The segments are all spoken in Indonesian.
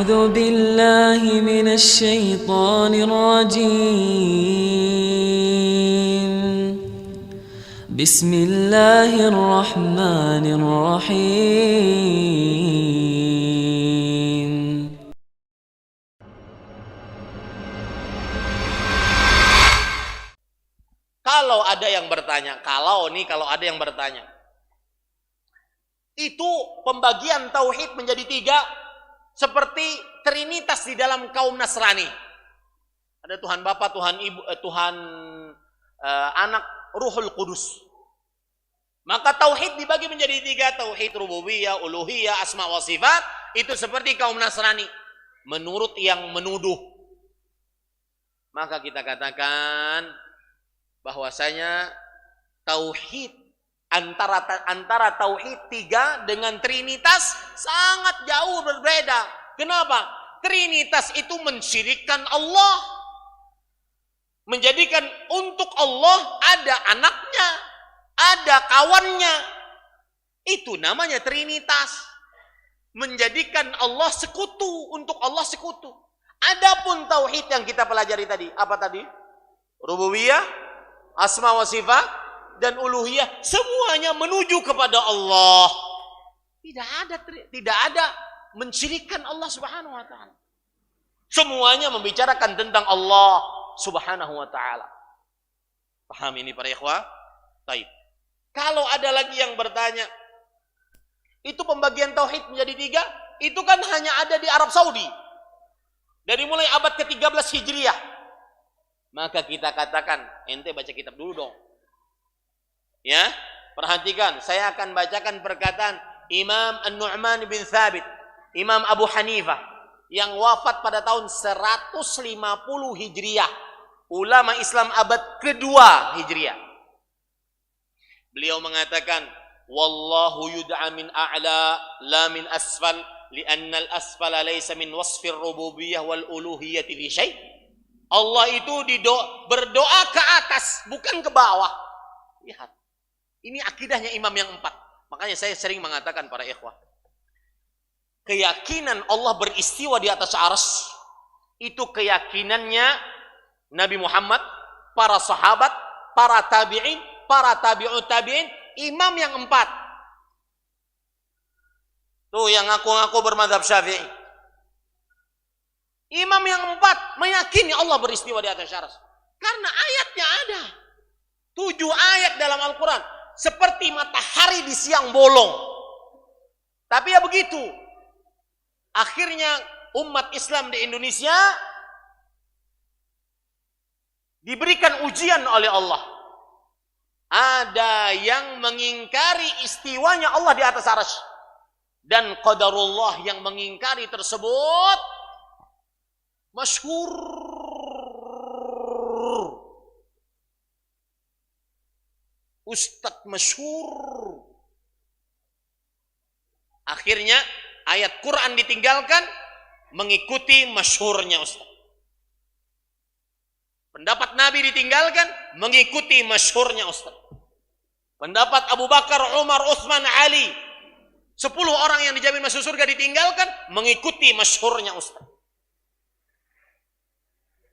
أعوذ بالله من الشيطان الرجيم بسم الله الرحمن الرحيم Kalau ada yang bertanya, kalau ada yang bertanya, itu pembagian tauhid menjadi 3 seperti trinitas di dalam kaum Nasrani. Ada Tuhan Bapa, Tuhan Ibu, Tuhan Anak, Ruhul Kudus. Maka tauhid dibagi menjadi 3, tauhid rububiyah, uluhiyah, asma wa sifat. Itu seperti kaum Nasrani menurut yang menuduh. Maka kita katakan bahwasanya tauhid antara tauhid 3 dengan trinitas sangat jauh berbeda. Kenapa? Trinitas itu mensyirikkan Allah, menjadikan untuk Allah ada anaknya, ada kawannya. Itu namanya trinitas, menjadikan Allah sekutu, untuk Allah sekutu. Adapun tauhid yang kita pelajari tadi, apa tadi? Rububiyah, asma wa sifat, dan uluhiyah, semuanya menuju kepada Allah. Tidak ada mensyirikkan Allah Subhanahu wa taala. Semuanya membicarakan tentang Allah Subhanahu wa taala. Paham ini para ikhwah? Baik. Kalau ada lagi yang bertanya, itu pembagian tauhid menjadi 3, itu kan hanya ada di Arab Saudi. Dari mulai abad ke-13 Hijriah. Maka kita katakan, ente baca kitab dulu dong. Ya, perhatikan, saya akan bacakan perkataan Imam An-Nu'man bin Thabit, Imam Abu Hanifah, yang wafat pada tahun 150 Hijriah, ulama Islam abad kedua Hijriah. Beliau mengatakan, wallahu yud'a min a'la la min asfal, li'anna al-asfala laysa min wasfir rububiyyah wal uluhiyyati fi syai'. Allah itu berdoa ke atas, bukan ke bawah. Lihat. Ini akidahnya imam yang 4. Makanya saya sering mengatakan para ikhwah, keyakinan Allah beristiwa di atas arsy itu keyakinannya Nabi Muhammad, para sahabat, para tabi'in, para tabi'ut tabi'in, imam yang 4. Tuh yang ngaku-ngaku bermadzhab Syafi'i. Imam yang 4 meyakini Allah beristiwa di atas arsy. Karena ayatnya ada. 7 ayat dalam Al-Quran. Seperti matahari di siang bolong. Tapi ya begitu. Akhirnya umat Islam di Indonesia diberikan ujian oleh Allah. Ada yang mengingkari istiwanya Allah di atas arsy. Dan qadarullah yang mengingkari tersebut masyhur. Ustadz masyhur. Akhirnya ayat Quran ditinggalkan, mengikuti masyhurnya ustadz. Pendapat Nabi ditinggalkan, mengikuti masyhurnya ustadz. Pendapat Abu Bakar, Umar, Utsman, Ali, 10 orang yang dijamin masuk surga ditinggalkan, mengikuti masyhurnya ustadz.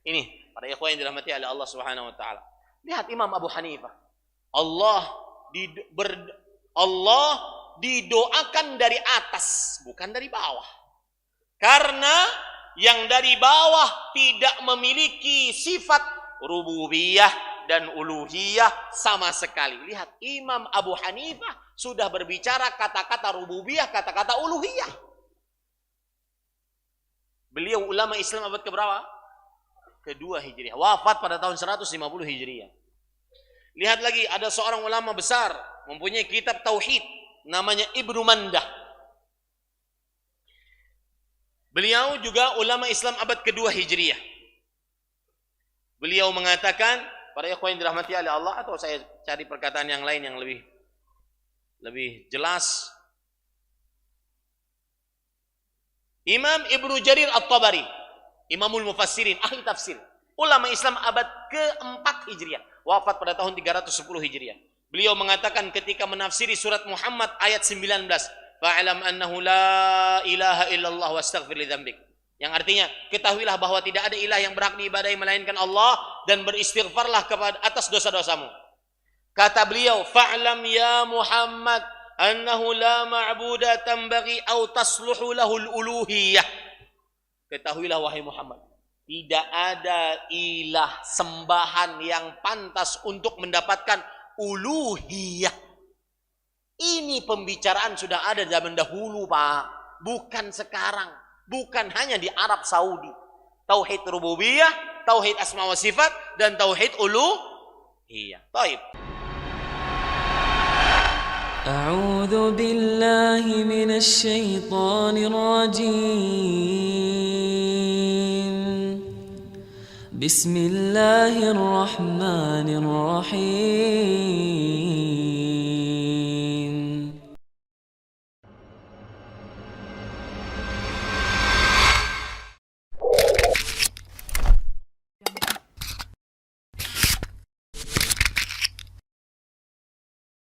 Ini para ikhwan yang dirahmati oleh Allah Subhanahu wa taala. Lihat Imam Abu Hanifah. Allah didoakan dari atas, bukan dari bawah. Karena yang dari bawah tidak memiliki sifat rububiyah dan uluhiyah sama sekali. Lihat, Imam Abu Hanifah sudah berbicara kata-kata rububiyah, kata-kata uluhiyah. Beliau ulama Islam abad keberapa? Kedua Hijriah. Wafat pada tahun 150 Hijriah. Lihat lagi, ada seorang ulama besar mempunyai kitab tauhid namanya Ibnu Mandah. Beliau juga ulama Islam abad kedua Hijriah. Beliau mengatakan, para ikhwan yang dirahmati oleh Allah, atau saya cari perkataan yang lain yang lebih jelas. Imam Ibnu Jarir At-Tabari, Imamul Mufassirin, ahli tafsir, ulama Islam abad keempat Hijriah, wafat pada tahun 310 Hijriah. Beliau mengatakan ketika menafsiri surat Muhammad ayat 19, fa'alam annahu la ilaha illallah wastaghfir li dzambik. Yang artinya, ketahuilah bahwa tidak ada ilah yang berhak diibadahi melainkan Allah, dan beristighfarlah kepada atas dosa-dosamu. Kata beliau, fa'lam ya Muhammad annahu la ma'buda tambaghi aw tasluhu lahul uluhiyah. Ketahuilah wahai Muhammad, tidak ada ilah sembahan yang pantas untuk mendapatkan uluhiyah. Ini pembicaraan sudah ada zaman dahulu, Pak. Bukan sekarang. Bukan hanya di Arab Saudi. Tauhid rububiyah, tauhid asma wa sifat, dan tauhid uluhiyah. Taib. أعوذ بالله من الشيطان الرجيم بسم الله الرحمن الرحيم